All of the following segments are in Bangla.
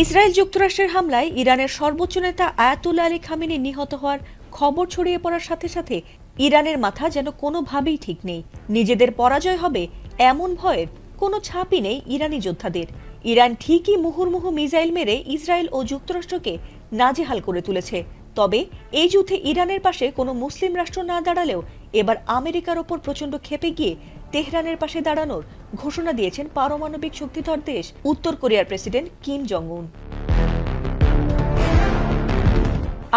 ইসরায়েল যুক্তরাষ্ট্রের হামলায় ইরানের সর্বোচ্চ নেতা আয়াতুল্লাহ আলী খামেনি নিহত হওয়ার খবর ছড়িয়ে পড়ার সাথে সাথে ইরানের মাথা যেন কোনোভাবেই ঠিক নেই। নিজেদের পরাজয় হবে এমন ভয়ের কোনো ছাপই নেই ইরানি যোদ্ধাদের। ইরান ঠিকই মুহুর্মুহু মিসাইল মেরে ইসরায়েল ও যুক্তরাষ্ট্রকে নাজেহাল করে তুলেছে। তবে এই যুদ্ধে ইরানের পাশে কোনো মুসলিম রাষ্ট্র না দাঁড়ালেও এবার আমেরিকার ওপর প্রচণ্ড ক্ষেপে গিয়ে তেহরানের পাশে দাঁড়ানোর ঘোষণা দিয়েছেন পারমাণবিক শক্তিধর দেশ উত্তর কোরিয়ার প্রেসিডেন্ট কিম জং উন।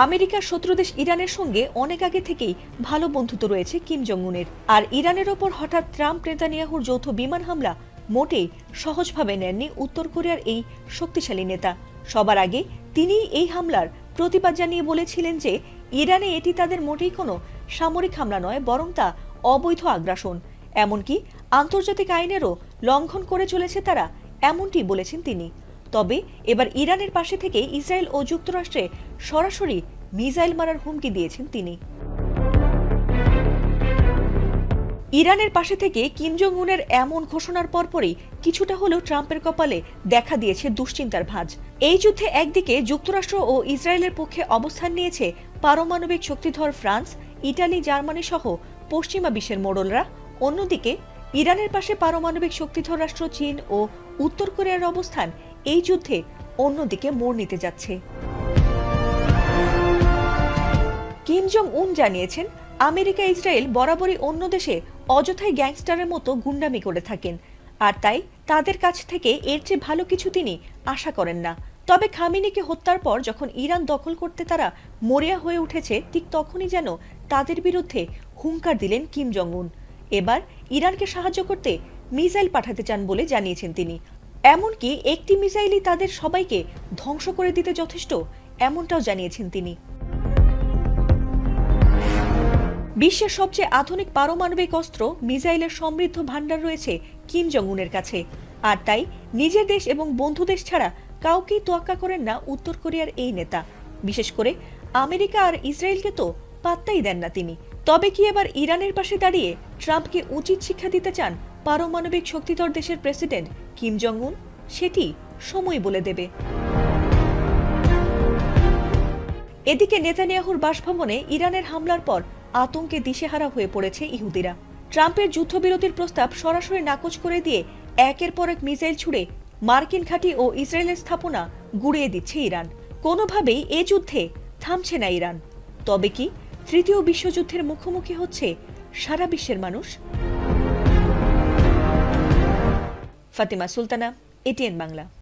আমেরিকার শত্রু দেশ ইরানের সঙ্গে অনেক আগে থেকেই ভালো বন্ধুত্ব রয়েছে কিম জং উনের। আর ইরানের ওপর হঠাৎ ট্রাম্প নেতানিয়াহুর যৌথ বিমান হামলা মোটেই সহজভাবে নেননি উত্তর কোরিয়ার এই শক্তিশালী নেতা। সবার আগে তিনি এই হামলার প্রতিবাদ জানিয়ে বলেছিলেন যে ইরানে এটি তাদের মোটেই কোনো সামরিক হামলা নয়, বরং তা অবৈধ আগ্রাসন। এমনকি আন্তর্জাতিক আইনেরও লঙ্ঘন করে চলেছে তারা, এমনটি বলেছেন তিনি। তবে এবার ইরানের পাশে থেকে ইসরায়েল ও যুক্তরাষ্ট্রে সরাসরি মিসাইল মারার হুমকি দিয়েছেন তিনি। ইরানের পাশে থেকে কিম জং উনের এমন ঘোষণার পরপরই কিছুটা হলেও ট্রাম্পের কপালে দেখা দিয়েছে দুশ্চিন্তার ভাঁজ। এই যুদ্ধে একদিকে যুক্তরাষ্ট্র ও ইসরায়েলের পক্ষে অবস্থান নিয়েছে পারমাণবিক শক্তিধর ফ্রান্স, ইটালি, জার্মানি সহ পশ্চিমা বিশ্বের মোড়লরা। অন্যদিকে ইরানের পাশে পারমাণবিক শক্তিধর রাষ্ট্র চীন ও উত্তর কোরিয়ার অবস্থান এই যুদ্ধে অন্যদিকে মোড় নিতে যাচ্ছে। কিম জং উন জানিয়েছেন, আমেরিকা ইসরায়েল বরাবরই অন্য দেশে অযথাই গ্যাংস্টারের মতো গুন্ডামি করে থাকেন, আর তাই তাদের কাছ থেকে এর চেয়ে ভালো কিছু তিনি আশা করেন না। তবে খামেনিকে হত্যার পর যখন ইরান দখল করতে তারা মরিয়া হয়ে উঠেছে, ঠিক তখনই যেন তাদের বিরুদ্ধে হুঙ্কার দিলেন কিম জং উন। এবার ইরানকে সাহায্য করতে মিসাইল পাঠাতে চান বলে জানিয়েছেন তিনি। এমনকি একটি মিসাইলই তাদের সবাইকে ধ্বংস করে দিতে যথেষ্ট, এমনটাও জানিয়েছেন তিনি। বিশ্বের সবচেয়ে আধুনিক পারমাণবিক অস্ত্র মিসাইলের সমৃদ্ধ ভান্ডার রয়েছে কিম জং উনের কাছে, আর তাই নিজের দেশ এবং বন্ধু দেশ ছাড়া কাউকেই তোয়াক্কা করেন না উত্তর কোরিয়ার এই নেতা। বিশেষ করে আমেরিকা আর ইসরায়েলকে তো পাত্তাই দেন না তিনি। তবে কি এবার ইরানের পাশে দাঁড়িয়ে ট্রাম্পকে উচিত শিক্ষা দিতে চান পারমাণবিক শক্তিধর দেশের প্রেসিডেন্ট কিম জং উন? সেটি সময় বলে দেবে। এদিকে নেতানিয়াহুর বাসভবনে ইরানের হামলার পর আতঙ্কে দিশেহারা হয়ে পড়েছে ইহুদিরা। ট্রাম্পের যুদ্ধবিরতির প্রস্তাব সরাসরি নাকচ করে দিয়ে একের পর এক মিসাইল ছুড়ে মার্কিন ঘাঁটি ও ইসরায়েলের স্থাপনা গুঁড়িয়ে দিচ্ছে ইরান। কোনোভাবেই এ যুদ্ধে থামছে না ইরান। তবে কি তৃতীয় বিশ্বযুদ্ধের মুখোমুখি হচ্ছে সারা বিশ্বের মানুষ? ফাতিমা সুলতানা, এটিএন বাংলা।